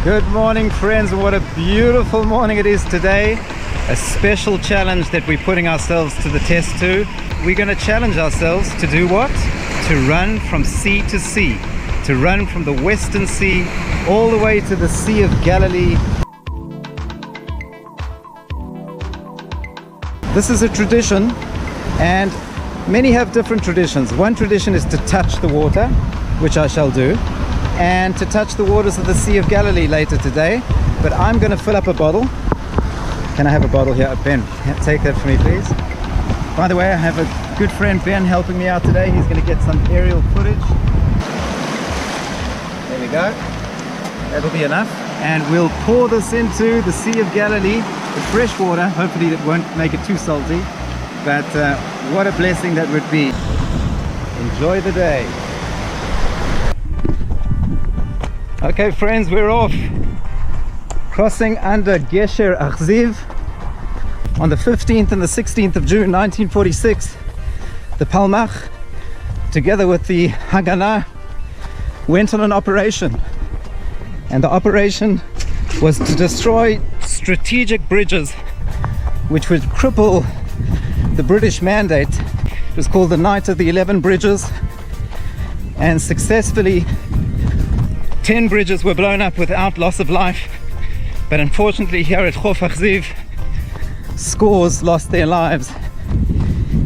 Good morning, friends. What a beautiful morning it is today. A special challenge that we're putting ourselves to the test to. We're going to challenge ourselves to do what? To run from sea to sea. To run from the Western Sea all the way to the Sea of Galilee. This is a tradition, and many have different traditions. One tradition is to touch the water, which I shall do, and to touch the waters of the Sea of Galilee later today. But I'm going to fill up a bottle. Can I have a bottle here? Ben, take that for me, please. By the way, I have a good friend, Ben, helping me out today. He's going to get some aerial footage. There we go. That'll be enough. And we'll pour this into the Sea of Galilee with fresh water. Hopefully that won't make it too salty. But what a blessing that would be. Enjoy the day. Okay, friends, we're off. Crossing under Gesher Achziv on the 15th and the 16th of June 1946. The Palmach, together with the Haganah, went on an operation. And the operation was to destroy strategic bridges which would cripple the British mandate. It was called the Night of the 11 Bridges, and successfully 10 bridges were blown up without loss of life. But unfortunately here at Chof Achziv, scores lost their lives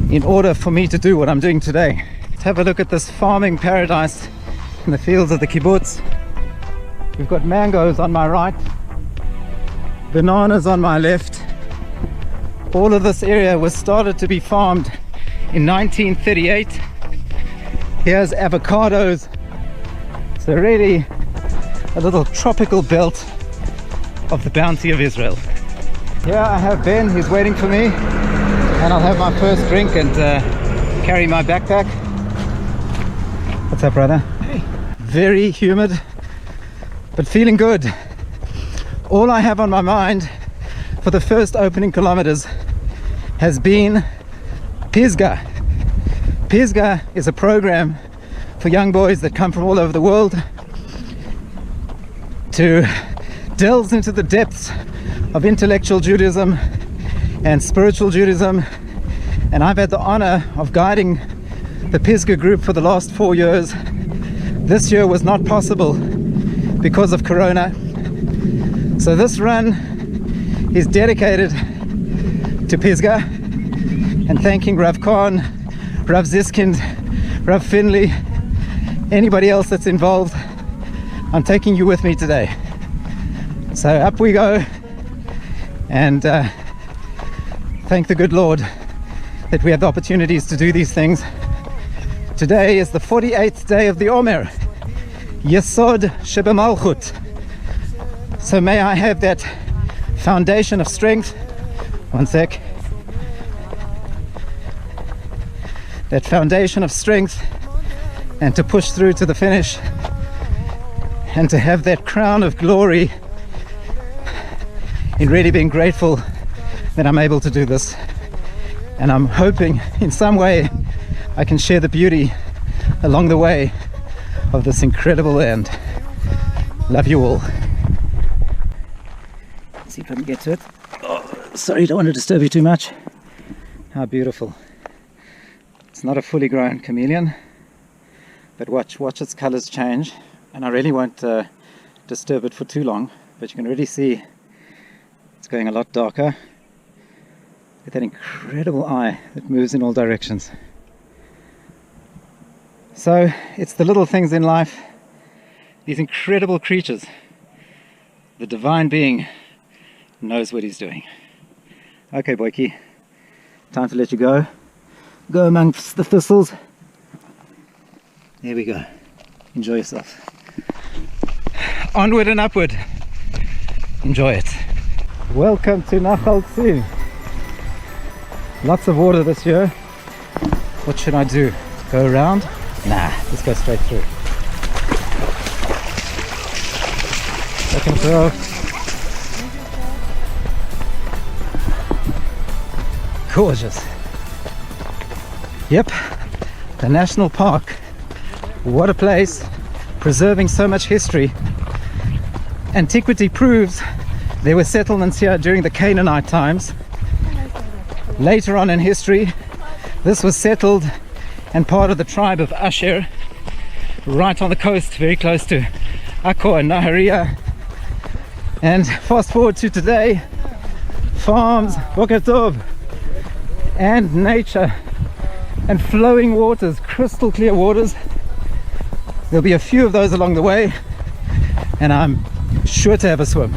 in order for me to do what I'm doing today. Let's have a look at this farming paradise in the fields of the kibbutz. We've got mangoes on my right, bananas on my left. All of this area was started to be farmed in 1938. Here's avocados. So really a little tropical belt of the bounty of Israel. Here I have Ben, he's waiting for me, and I'll have my first drink and carry my backpack. What's up, brother? Hey. Very humid, but feeling good. All I have on my mind for the first opening kilometers has been Pisgah. Pisgah is a program for young boys that come from all over the world to delve into the depths of intellectual Judaism and spiritual Judaism. And I've had the honor of guiding the Pisgah group for the last 4 years. This year was not possible because of Corona. So this run is dedicated to Pisgah and thanking Rav Khan, Rav Ziskind, Rav Finley, anybody else that's involved. I'm taking you with me today. So up we go, and thank the good Lord that we have the opportunities to do these things. Today is the 48th day of the Omer, Yesod Sheba Malchut. So may I have that foundation of strength. One sec. That foundation of strength, and to push through to the finish, and to have that crown of glory in really being grateful that I'm able to do this. And I'm hoping in some way I can share the beauty along the way of this incredible land. Love you all. Let's see if I can get to it. Oh, sorry, don't want to disturb you too much. How beautiful. It's not a fully grown chameleon, but watch its colors change. And I really won't disturb it for too long, but you can already see it's going a lot darker with that incredible eye that moves in all directions. So it's the little things in life, these incredible creatures. The divine being knows what he's doing. Okay, Boyki, time to let you go. Go amongst the thistles. There we go. Enjoy yourself. Onward and upward. Enjoy it. Welcome to Nachal Tzim. Lots of water this year. What should I do? Go around? Nah, let's go straight through. Second throw. Gorgeous. Yep, the national park. What a place, preserving so much history. Antiquity proves there were settlements here during the Canaanite times. Later on in history, this was settled and part of the tribe of Asher, right on the coast, very close to Akko and Nahariya. And fast forward to today, farms, Boker Tov, and nature, and flowing waters, crystal clear waters. There'll be a few of those along the way, and I'm sure to have a swim.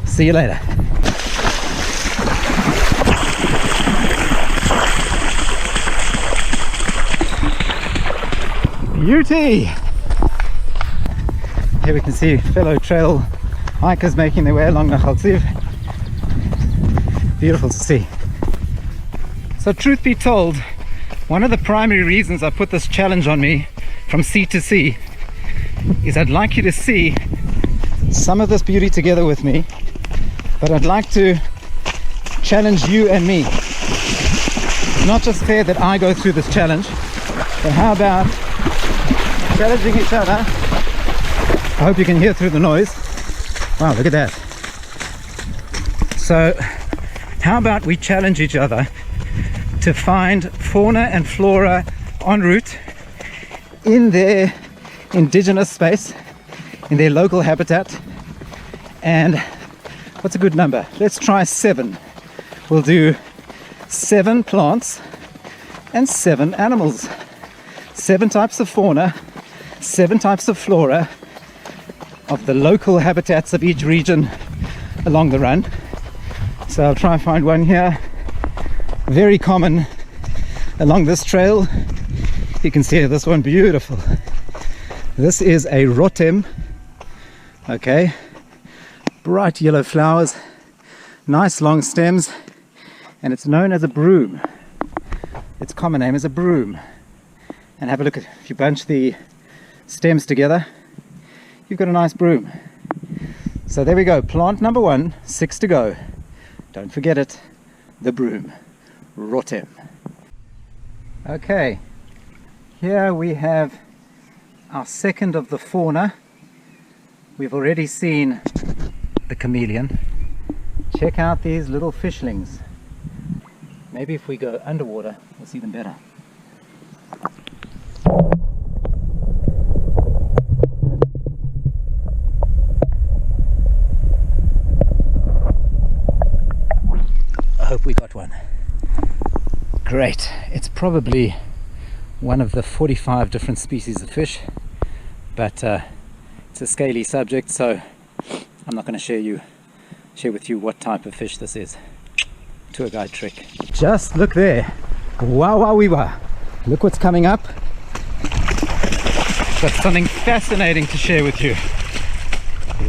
See you later. Beauty! Here we can see fellow trail hikers making their way along Nahal Tziv. Beautiful to see. So truth be told, one of the primary reasons I put this challenge on me from sea to sea is I'd like you to see some of this beauty together with me, but I'd like to challenge you and me. It's not just fair that I go through this challenge, but how about challenging each other? I hope you can hear through the noise. Wow, look at that. So how about we challenge each other to find fauna and flora en route in their indigenous space, in their local habitat. And what's a good number? Let's try 7. We'll do 7 plants and 7 animals. 7 types of fauna, 7 types of flora of the local habitats of each region along the run. So I'll try and find one here, very common along this trail. You can see this one, beautiful. This is a rotem, okay, bright yellow flowers, nice long stems, and it's known as a broom. Its common name is a broom. And have a look at, if you bunch the stems together, you've got a nice broom. So there we go, plant number 1, 6 to go. Don't forget it, the broom, rotem. Okay, here we have our second of the fauna. We've already seen the chameleon. Check out these little fishlings. Maybe if we go underwater, we'll see them better. I hope we got one. Great. It's probably one of the 45 different species of fish, but it's a scaly subject, so I'm not going to share with you what type of fish this is. Tour guide trick. Just look there. Wow, wow, wee, wow. Look what's coming up. Got something fascinating to share with you.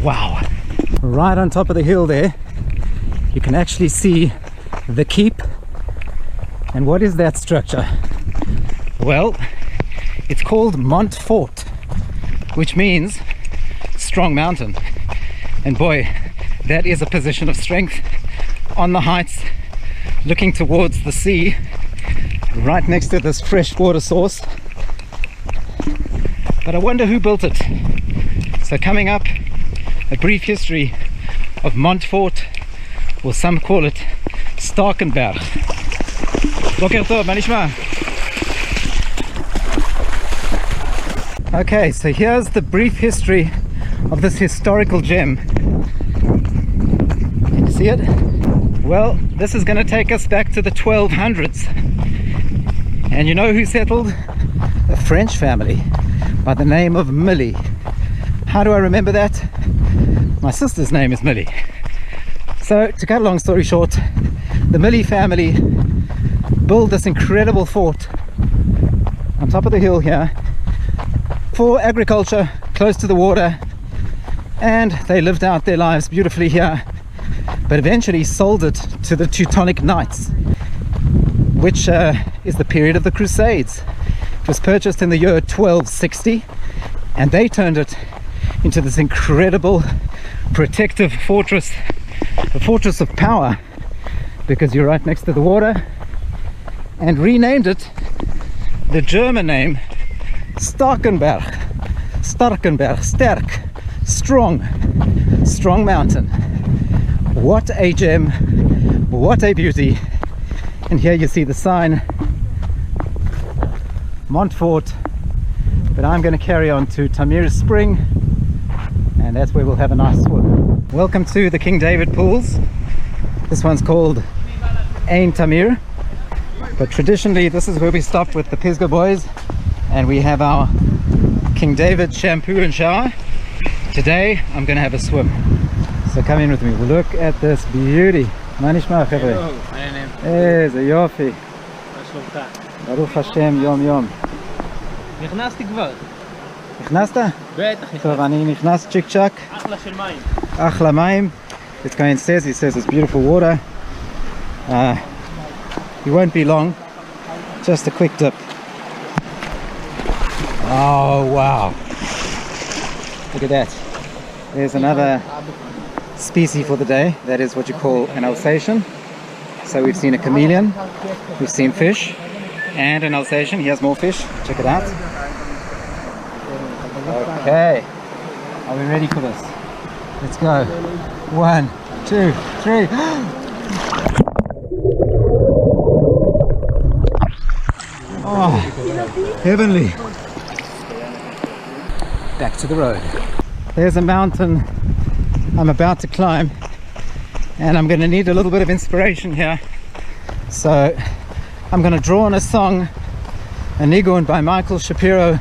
Wow. Right on top of the hill there, you can actually see the keep. And what is that structure? Well, it's called Montfort, which means strong mountain. And boy, that is a position of strength on the heights, looking towards the sea, right next to this fresh water source. But I wonder who built it. So coming up, a brief history of Montfort, or some call it Starkenberg. Boker Tov, manishma. Okay, so here's the brief history of this historical gem. Can you see it? Well, this is going to take us back to the 1200s. And you know who settled? A French family by the name of Millie. How do I remember that? My sister's name is Millie. So, to cut a long story short, the Millie family built this incredible fort on top of the hill here for agriculture, close to the water, and they lived out their lives beautifully here, but eventually sold it to the Teutonic Knights, which is the period of the Crusades. It was purchased in the year 1260, and they turned it into this incredible protective fortress, a fortress of power, because you're right next to the water, and renamed it the German name Starkenberg. Starkenberg, sterk, strong. strong mountain. What a gem, what a beauty. And here you see the sign Montfort, but I'm going to carry on to Tamir Spring, and that's where we'll have a nice swim. Welcome to the King David pools. This one's called Ein Tamir, but traditionally this is where we stop with the Pisgah boys and we have our King David shampoo and shower. Today I'm going to have a swim, so come in with me. We'll look at this beauty. מה נשמע חבר'ה? איזה יופי. מה שלומך? ברוך השם יום יום. נכנסתי כבר. נכנסת? בטח. טוב, אני נכנס צ'יק צ'ק. אחלה של מים. אחלה מים. This guy says, it's beautiful water. You won't be long. Just a quick dip. Oh wow. Look at that. There's another species for the day. That is what you call an Alsatian. So we've seen a chameleon, we've seen fish, and an Alsatian. He has more fish. Check it out. Okay. Are we ready for this? Let's go. 1, 2, 3. Oh, heavenly. Back to the road. There's a mountain I'm about to climb, and I'm going to need a little bit of inspiration here. So I'm going to draw on a song, a nigun by Michael Shapiro,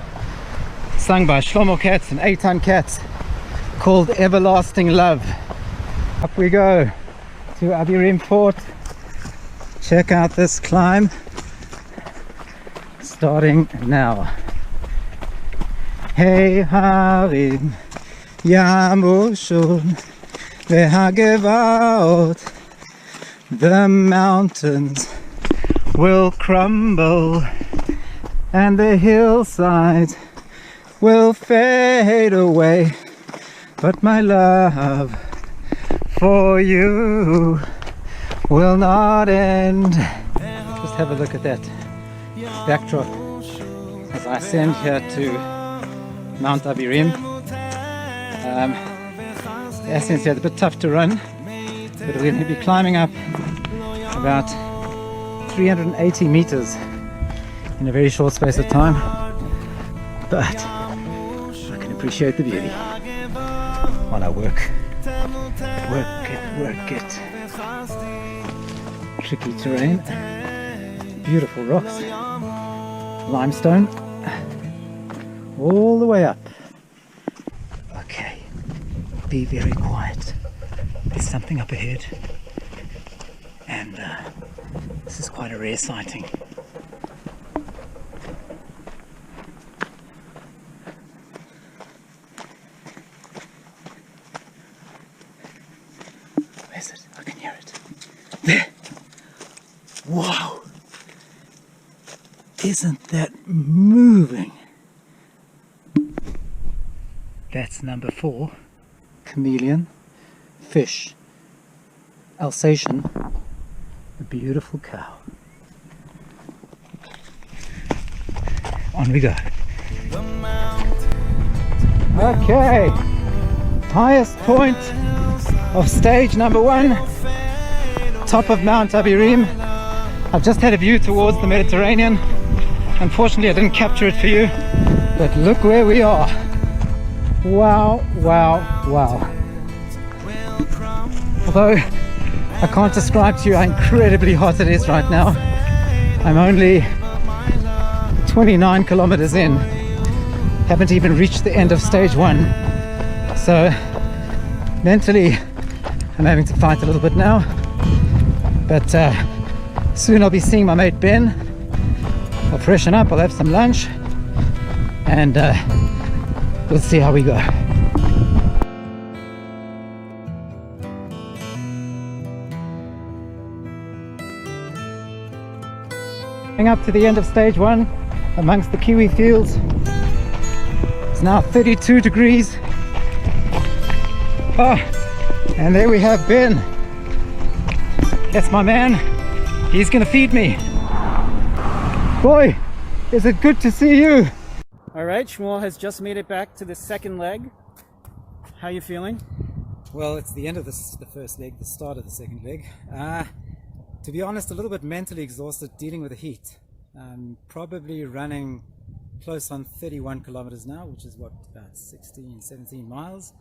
sung by Shlomo Katz and Eitan Katz, called Everlasting Love. Up we go to Abirim Fort. Check out this climb, starting now. Hey Harim Yamushul Vehagevot, the mountains will crumble and the hillsides will fade away, but my love for you will not end. Just have a look at that backdrop as I ascend here to Mount Abirim. The ascent here is a bit tough to run, but we're going to be climbing up about 380 meters in a very short space of time, but I can appreciate the beauty while I work it. Tricky terrain, beautiful rocks, limestone, all the way up. Okay, be very quiet. There's something up ahead, and this is quite a rare sighting. Where's it? I can hear it. There! Wow! Isn't that moving? That's number 4. Chameleon, fish, Alsatian, a beautiful cow. On we go. Okay, highest point of stage number 1, top of Mount Abirim. I've just had a view towards the Mediterranean. Unfortunately I didn't capture it for you, but look where we are. Wow, wow, wow. Although I can't describe to you how incredibly hot it is right now. I'm only 29 kilometers in. Haven't even reached the end of stage 1. So mentally I'm having to fight a little bit now. But soon I'll be seeing my mate Ben. I'll freshen up, I'll have some lunch, and we'll see how we go. Up to the end of stage 1 amongst the kiwi fields. It's now 32 degrees. Oh, and there we have Ben. That's my man. He's gonna feed me. Boy, is it good to see you. All right, Shmuel has just made it back to the second leg. How you feeling? Well, it's the end of the first leg, the start of the second leg. To be honest, a little bit mentally exhausted dealing with the heat. Probably running close on 31 kilometers now, which is what, about 16, 17 miles.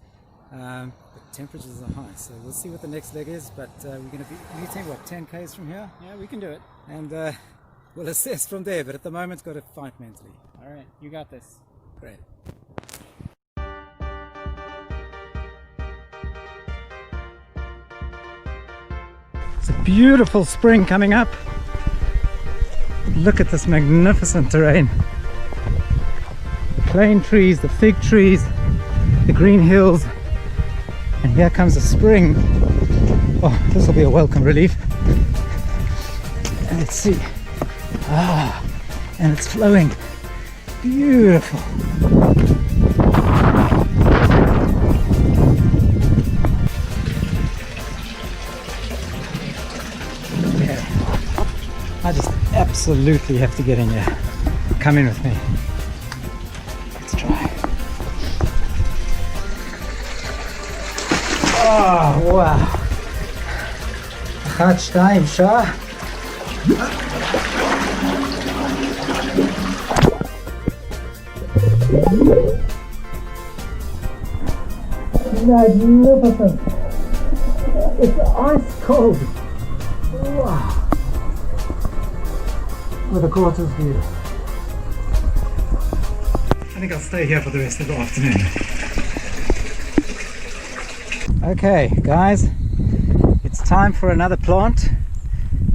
The temperatures are high, so we'll see what the next leg is, but we're going to be meeting, what, 10 k's from here? Yeah, we can do it. And we'll assess from there, but at the moment, got to fight mentally. All right, you got this. Great. It's a beautiful spring coming up. Look at this magnificent terrain. The plane trees, the fig trees, the green hills, and here comes the spring. Oh, this will be a welcome relief. Let's see. And it's flowing. Beautiful. Okay. I just absolutely have to get in here. Come in with me. Let's try. Oh, wow. 1, 2, שעה. Magnificent. It's ice cold. Wow. With a gorgeous view. I think I'll stay here for the rest of the afternoon. Okay, guys, it's time for another plant.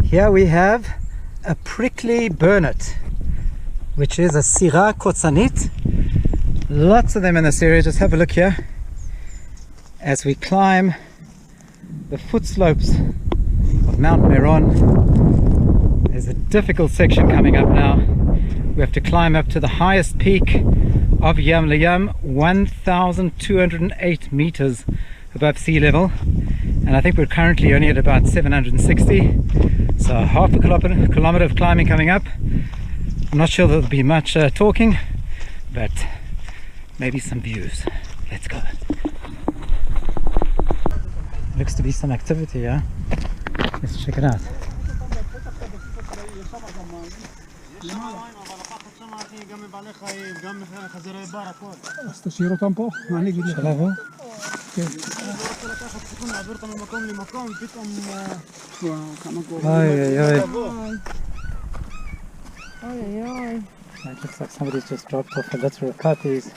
Here we have a prickly burnet, which is a Sira kotzanit. Lots of them in this area. Just have a look here. As we climb the foot slopes of Mount Meron, there's a difficult section coming up now. We have to climb up to the highest peak of lYam, 1,208 meters above sea level, and I think we're currently only at about 760, so half a kilometer of climbing coming up. I'm not sure there'll be much talking, but maybe some views. Let's go. Looks to be some activity, yeah? Let's check it out. אז תשאיר אותם פה, מה אני אגיד לך? Shall I go? וואו, כמה גורם. Oy, oy, oy. Oy, oy. It looks like somebody's just dropped off a litter of puppies.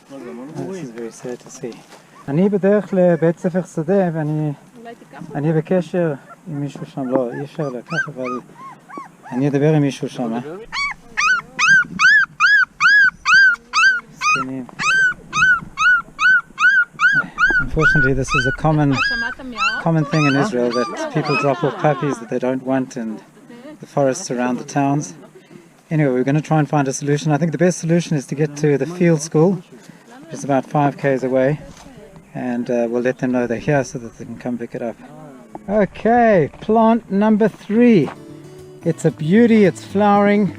This is very sad to see. אני בדרך לבית ספר שדה ואני אולי תיקח אני בקשר עם מישהו שם, לא, אי אפשר לקח, אבל אני אדבר עם מישהו שם. זקנים. Unfortunately, this is a common thing in Israel, that people drop off puppies that they don't want in the forests around the towns. Anyway, we're going to try and find a solution. I think the best solution is to get to the field school, which is about 5 k's away, and we'll let them know they're here so that they can come pick it up. Okay, plant number 3. It's a beauty, it's flowering.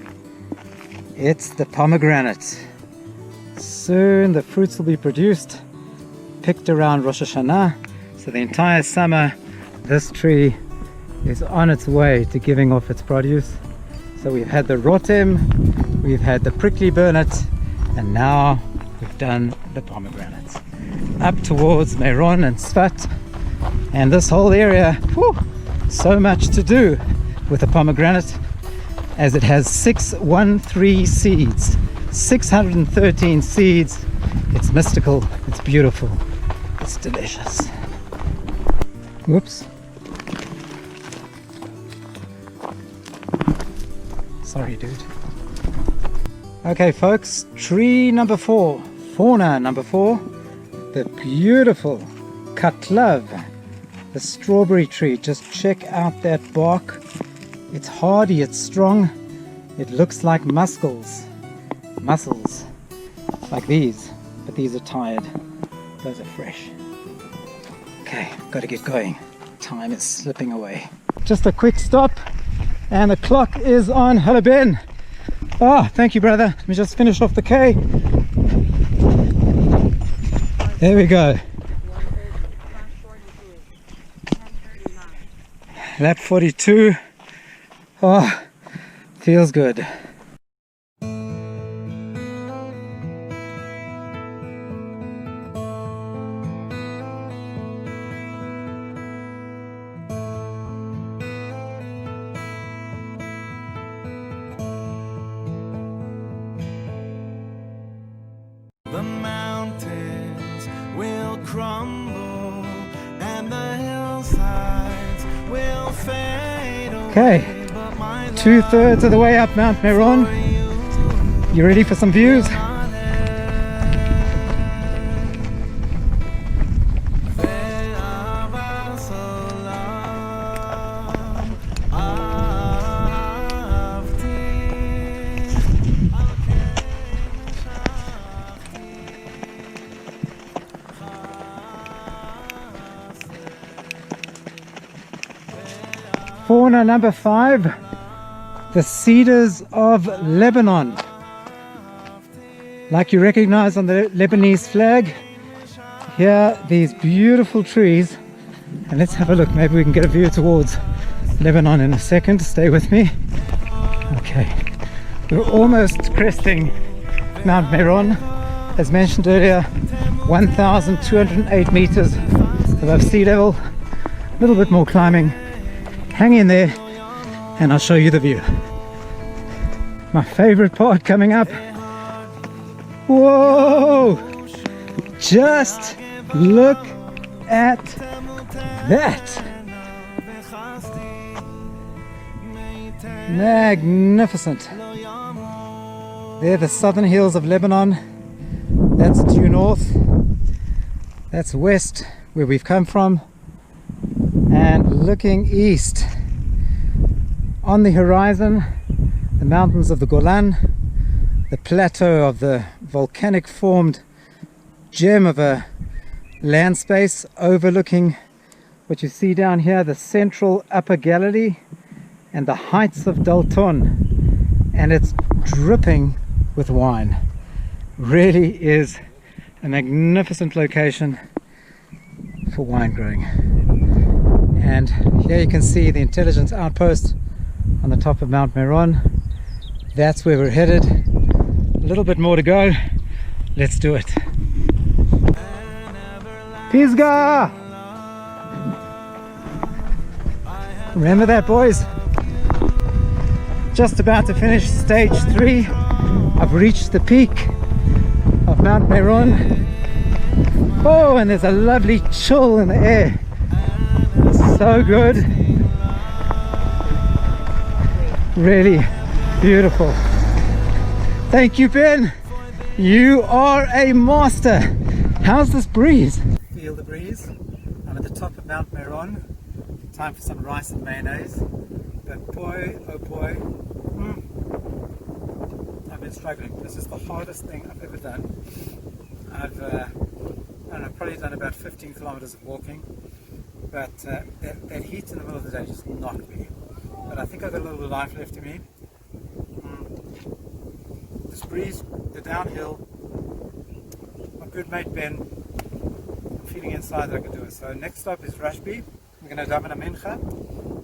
It's the pomegranate. Soon the fruits will be produced, picked around Rosh Hashanah. So the entire summer this tree is on its way to giving off its produce. So we've had the rotem, we've had the prickly burnet, and now we've done the pomegranates. Up towards Meron and Sfat, and this whole area, whew, so much to do with the pomegranate, as it has 613 seeds, 613 seeds. It's mystical, it's beautiful, it's delicious. Whoops. Sorry, dude. Okay, folks, tree number 4, fauna number 4, the beautiful katlav, the strawberry tree. Just check out that bark. It's hardy, it's strong. It looks like mussels, like these, but these are tired. Those are fresh. Okay, gotta get going. Time is slipping away. Just a quick stop, and the clock is on Halabin. Oh, thank you, brother. Let me just finish off the K. There we go. Lap 42. Oh, feels good. The mountains will crumble and the hillsides will fade away. Okay, 2/3 of the way up Mount Meron. You ready for some views? Fauna number 5, the Cedars of Lebanon. Like you recognize on the Lebanese flag, here these beautiful trees. And let's have a look, maybe we can get a view towards Lebanon in a second. Stay with me. Okay, we're almost cresting Mount Meron. As mentioned earlier, 1,208 meters above sea level. A little bit more climbing. Hang in there and I'll show you the view. My favorite part coming up. Whoa! Just look at that. Magnificent. They're the southern hills of Lebanon. That's due north. That's west, where we've come from. And looking east, on the horizon, the mountains of the Golan, the plateau of the volcanic formed gem of a land space overlooking what you see down here, the central upper Galilee and the heights of Dalton, and it's dripping with wine. Really is a magnificent location for wine growing. And here you can see the intelligence outpost on the top of Mount Meron. That's where we're headed. A little bit more to go. Let's do it. Pisgah! Remember that, boys? Just about to finish stage 3. I've reached the peak of Mount Meron. Oh, and there's a lovely chill in the air. So good. Really beautiful. Thank you, Ben. You are a master. How's this breeze? Feel the breeze. I'm at the top of Mount Meron. Time for some rice and mayonnaise. But boy, oh boy, I've been struggling. This is the hardest thing I've ever done. I've I don't know, probably done about 15 kilometers of walking. But that heat in the middle of the day just knocked me. But I think I've got a little bit of life left in me. This breeze, the downhill, my good mate Ben, I'm feeling inside that I can do it. So next stop is Rabbi. We're going to daven a mincha.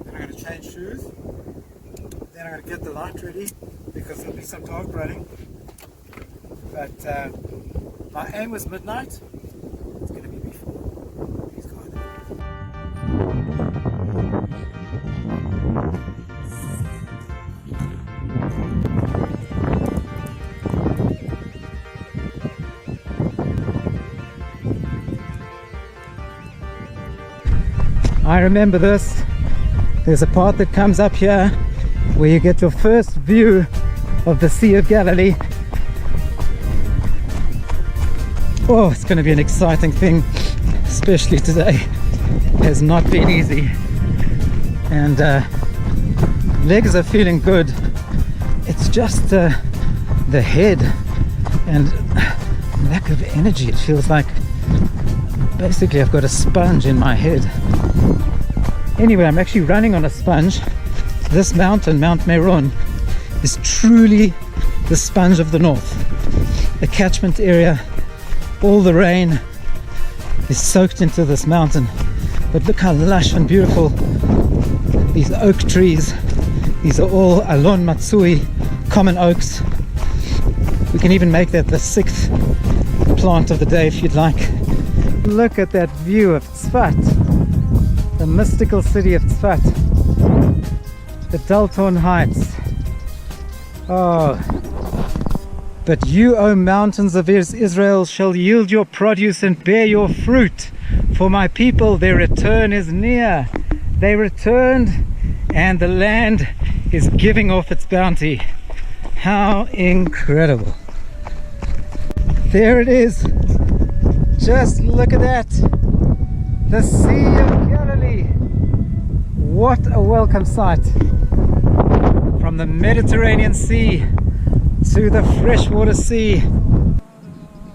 Then I'm going to change shoes. Then I'm going to get the light ready because there'll be some dark running. But my aim was midnight. It's going to be before. Please God. I remember this. There's a part that comes up here where you get your first view of the Sea of Galilee. Oh, it's going to be an exciting thing, especially today. It has not been easy. And legs are feeling good. It's just the head and lack of energy. It feels like basically I've got a sponge in my head. Anyway, I'm actually running on a sponge. This mountain, Mount Meron, is truly the sponge of the north. The catchment area, all the rain is soaked into this mountain. But look how lush and beautiful These oak trees, these are all Alon Matsui, common oaks. We can even make that the 6th plant of the day if you'd like. Look at that view of Tzfat, the mystical city of Tzfat, the Dalton Heights. Oh, but you, O mountains of Israel, shall yield your produce and bear your fruit. For my people, their return is near. They returned, and the land is giving off its bounty. How incredible. There it is. Just look at that. The Sea of Galilee. What a welcome sight. From the Mediterranean Sea to the freshwater sea.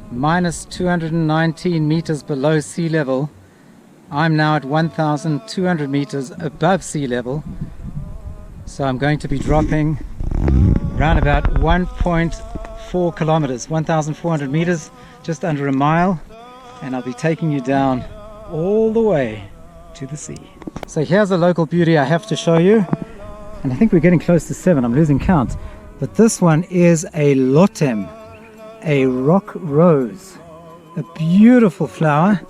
Minus 219 meters below sea level. I'm now at 1,200 meters above sea level. So I'm going to be dropping around about 1.4 kilometers, 1,400 meters, just under a mile. And I'll be taking you down all the way to the sea. So here's a local beauty I have to show you. And I think we're getting close to 7, I'm losing count. But this one is a lYam, a rock rose. A beautiful flower,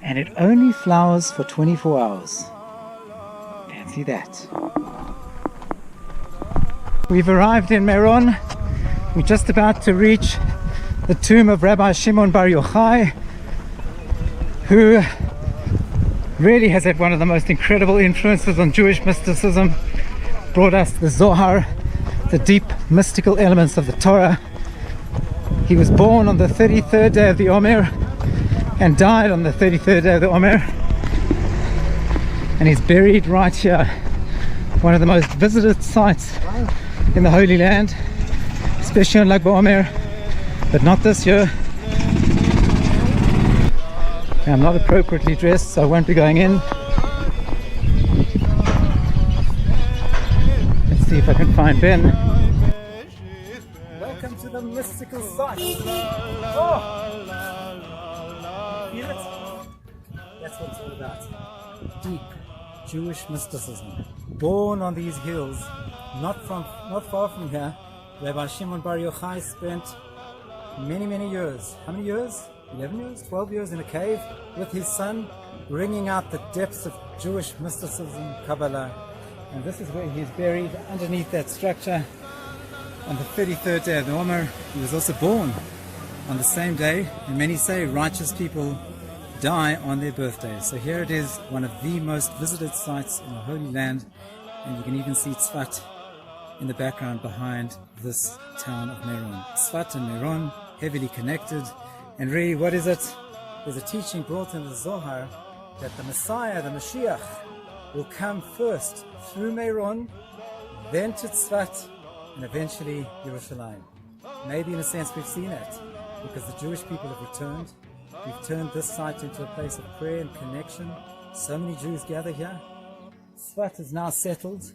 and it only flowers for 24 hours. Fancy that. We've arrived in Meron. We're just about to reach the tomb of Rabbi Shimon Bar Yochai, who really has had one of the most incredible influences on Jewish mysticism, brought us the Zohar, the deep mystical elements of the Torah. He was born on the 33rd day of the Omer and died on the 33rd day of the Omer, and he's buried right here, one of the most visited sites in the Holy Land, especially on Lag BaOmer, but not this year. I'm not appropriately dressed, so I won't be going in. Let's see if I can find Ben. Welcome to the mystical site. Oh! Feel it? That's what it's all about. Deep Jewish mysticism. Born on these hills, not far from here, Rabbi Shimon Bar Yochai spent many years. How many years? 11 years, 12 years in a cave with his son, bringing out the depths of Jewish mysticism, Kabbalah. And this is where he's buried, underneath that structure, on the 33rd day of the Omer. He was also born on the same day, and many say righteous people die on their birthdays. So here it is, one of the most visited sites in the Holy Land, and you can even see Tzfat in the background behind this town of Meron. Tzfat and Meron, heavily connected. And really, what is it? There's a teaching brought in the Zohar that the Messiah, the Mashiach, will come first through Meron, then to Tzfat, and eventually Yerushalayim. Maybe in a sense we've seen that, because the Jewish people have returned. We've turned this site into a place of prayer and connection. So many Jews gather here. Tzfat is now settled.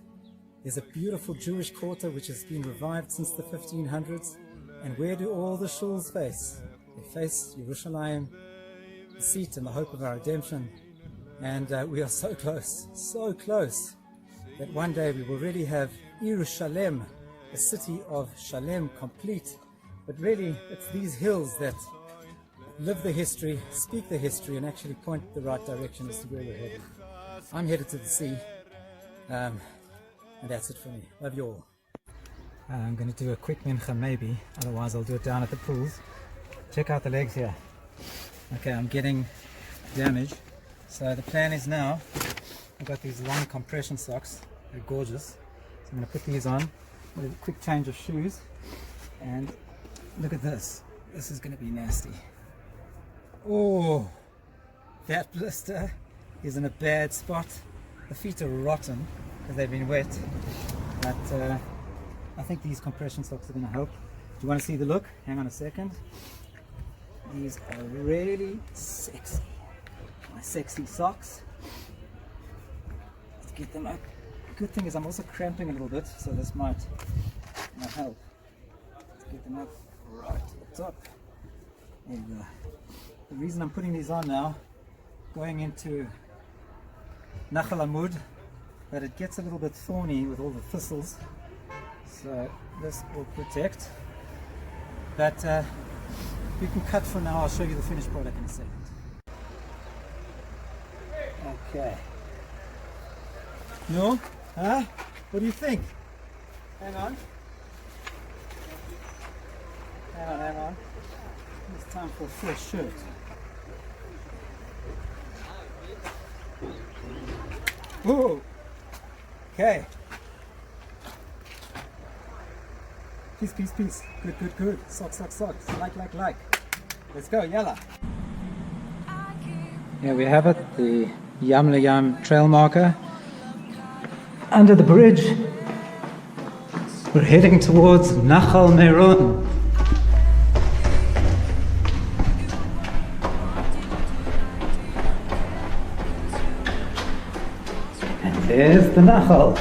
There's a beautiful Jewish quarter which has been revived since the 1500s. And where do all the shuls face? They face Yerushalayim, the seat and the hope of our redemption. And we are so close, that one day we will really have Yerushalem, a city of Shalem, complete. But really, it's these hills that live the history, speak the history, and actually point the right direction as to where we're headed. I'm headed to the sea, and that's it for me. Love you all. I'm going to do a quick mincha maybe, otherwise I'll do it down at the pools. Check out the legs here. Okay, I'm getting damage. So the plan is now, I've got these long compression socks. They're gorgeous. So I'm going to put these on with a quick change of shoes. And look at this. This is going to be nasty. Oh, that blister is in a bad spot. The feet are rotten because they've been wet. But I think these compression socks are going to help. Do you want to see the look? Hang on a second. These are really sexy. My sexy socks. Let's get them up. Good thing is I'm also cramping a little bit, so this might help. Let's get them up right to the top. There you go. The reason I'm putting these on now, going into Nachal Amud, but it gets a little bit thorny with all the thistles, so this will protect. But you can cut for now. I'll show you the finished product in a second. Okay. No? Huh? What do you think? Hang on. Hang on. It's time for a fresh shirt. Whoa! Okay. Peace. Good. Socks. Like. Let's go, yalla. Here we have it, the lYam trail marker. Under the bridge. We're heading towards Meron. And there's the Nachal.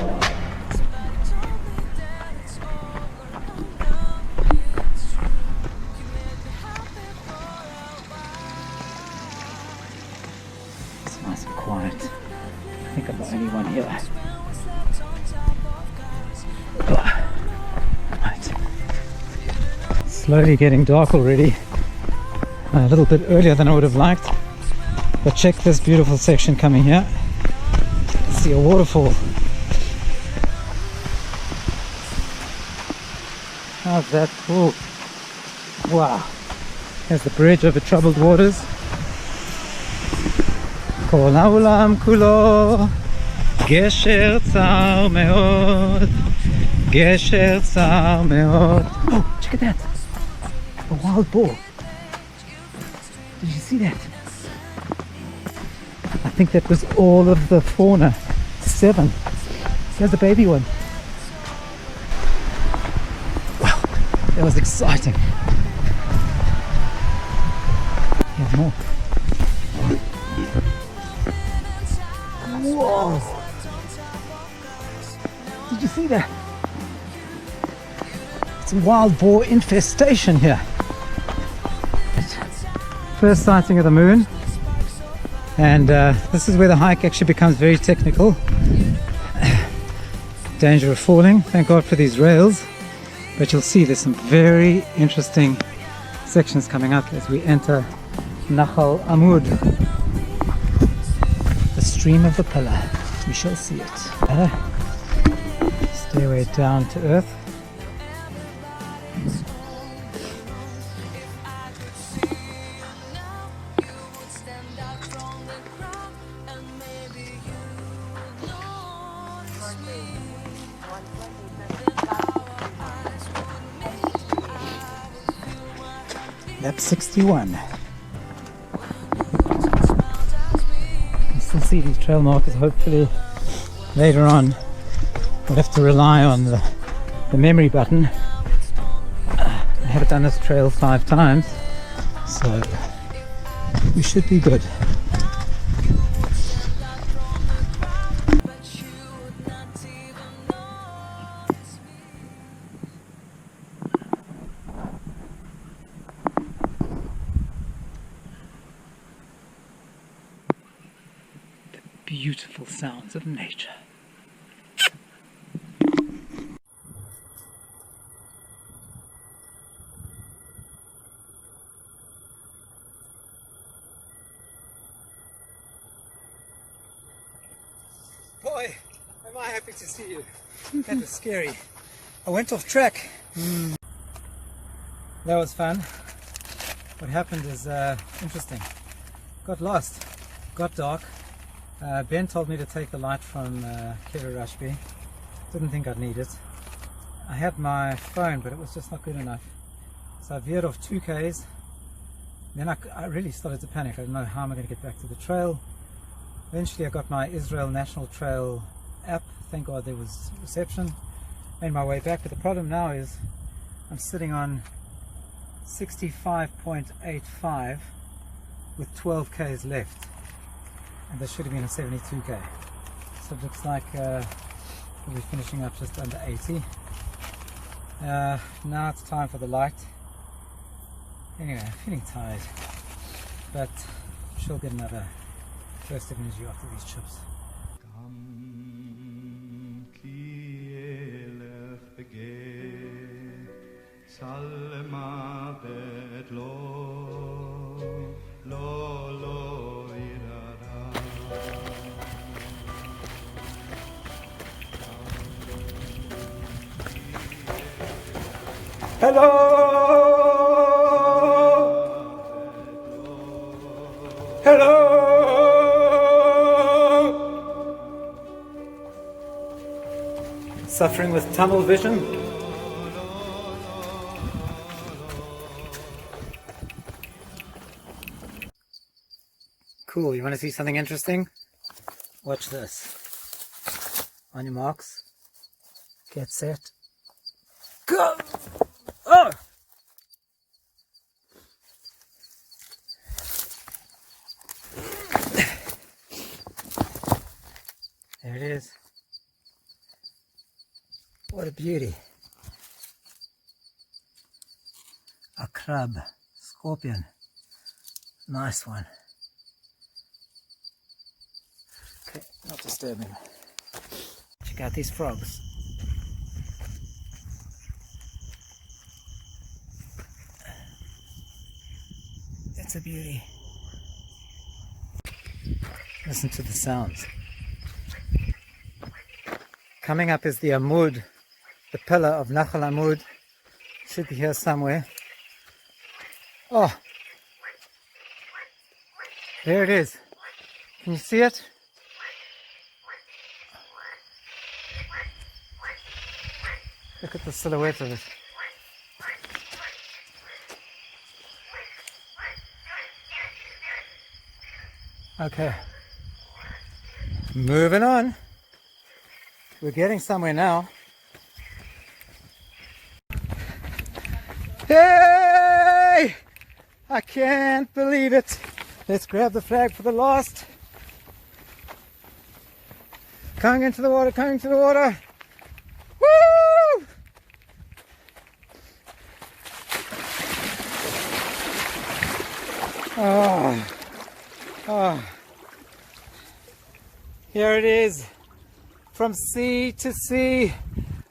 It's nice and quiet. I think I'm the only one here. Right. Slowly getting dark already. A little bit earlier than I would have liked. But check this beautiful section coming here. See a waterfall. How's that cool? Wow. Here's the bridge over troubled waters. כל העולם כולו גשר צר מאוד, גשר צר מאוד. Oh, check at that! A wild boar. Did you see that? I think that was all of the fauna. 7. There's the baby one. Wow, that was exciting. Here's more. Whoa! Did you see that? It's a wild boar infestation here. First sighting of the moon. And this is where the hike actually becomes very technical. Danger of falling. Thank God for these rails. But you'll see there's some very interesting sections coming up as we enter Nahal Amud. The stream of the pillar. We shall see it. Stairway down to earth. Lap 61. You still see these trail markers. Hopefully later on we'll have to rely on the memory button. I have done this trail 5 times, so we should be good. Beautiful sounds of nature. Boy, am I happy to see you. That was scary. I went off track. That was fun. What happened is interesting. Got lost. Got dark. Ben told me to take the light from Rabbi. Didn't think I'd need it. I had my phone, but it was just not good enough. So I veered off 2 Ks. Then I really started to panic. I didn't know how am I going to get back to the trail. Eventually I got my Israel National Trail app. Thank God there was reception. Made my way back, but the problem now is I'm sitting on 65.85 with 12 Ks left. And there should have been a 72k. So it looks like we'll be finishing up just under 80. Now it's time for the light. Anyway, I'm feeling tired, but I'm sure I'll get another burst of energy after these chips. Salmavet lo irara. Hello! Hello! Suffering with tunnel vision? Cool, you want to see something interesting? Watch this. On your marks, get set, go! Oh! There it is. What a beauty. A crab, scorpion. Nice one. Okay, not disturb him. Check out these frogs. It's a beauty. Listen to the sounds. Coming up is the Amud, the pillar of Nachal Amud. Should be here somewhere. Oh! There it is. Can you see it? Look at the silhouette of it. Okay. Moving on. We're getting somewhere now. Hey! I can't believe it. Let's grab the flag for the last. Coming into the water, coming to the water. Woo! Oh. Oh. Here it is. From sea to sea.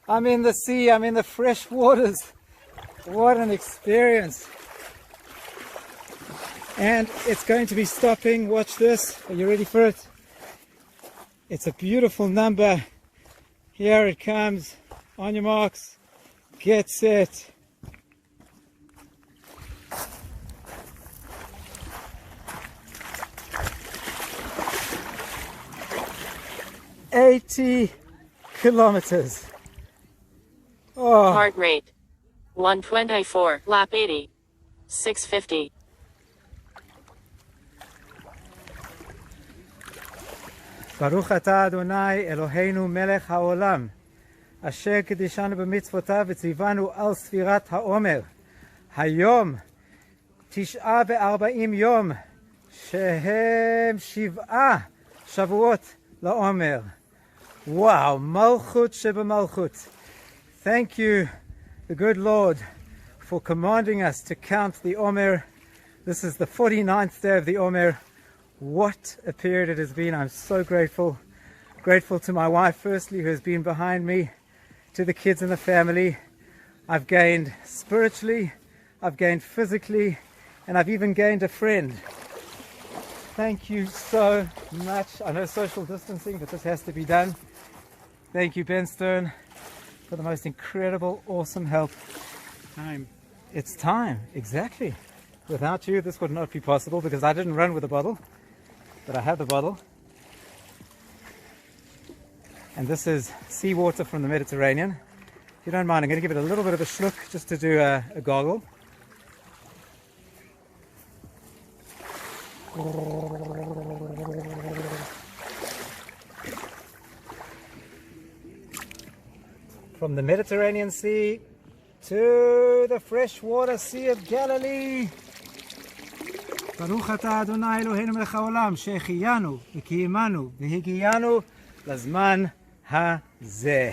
I'm in the sea, I'm in the fresh waters. What an experience. And it's going to be stopping. Watch this. Are you ready for it? It's a beautiful number. Here it comes. On your marks. Get set. $80 kilometers. Oh. Heart rate 124, lap 80, 650. ברוך אתה אדוני אלוהינו מלך העולם אשר קדישנו במצוותיו וציוונו על ספירת העומר היום 49 יום שהם 7 שבועות לעומר. Wow, Malchut Sheba Malchut. Thank you, the good Lord, for commanding us to count the Omer. This is the 49th day of the Omer. What a period it has been. I'm so grateful. Grateful to my wife, firstly, who has been behind me, to the kids and the family. I've gained spiritually, I've gained physically, and I've even gained a friend. Thank you so much. I know social distancing, but this has to be done. Thank you, Ben Stern, for the most incredible, awesome help. Time. It's time, exactly. Without you, this would not be possible because I didn't run with the bottle, but I have the bottle. And this is seawater from the Mediterranean. If you don't mind, I'm going to give it a little bit of a schluck just to do a gargle. From the Mediterranean Sea to the freshwater Sea of Galilee. ברוך אתה אדוני אלוהינו מלך העולם שהחיינו וקיימנו והגיענו לזמן הזה.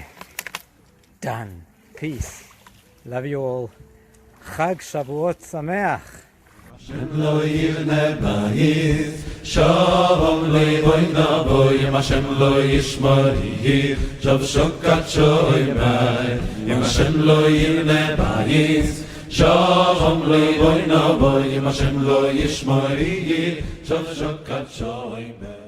Done. Peace. Love you all. חג שבועות שמח. Lo yivne ba'ir Shalom levoina boy, Im Hashem lo yishmari, Shav shokat shoymai, Im Hashem lo yirne bayis. Shalom levoina boy, Im Hashem lo yishmari, Shav shokat shoymai.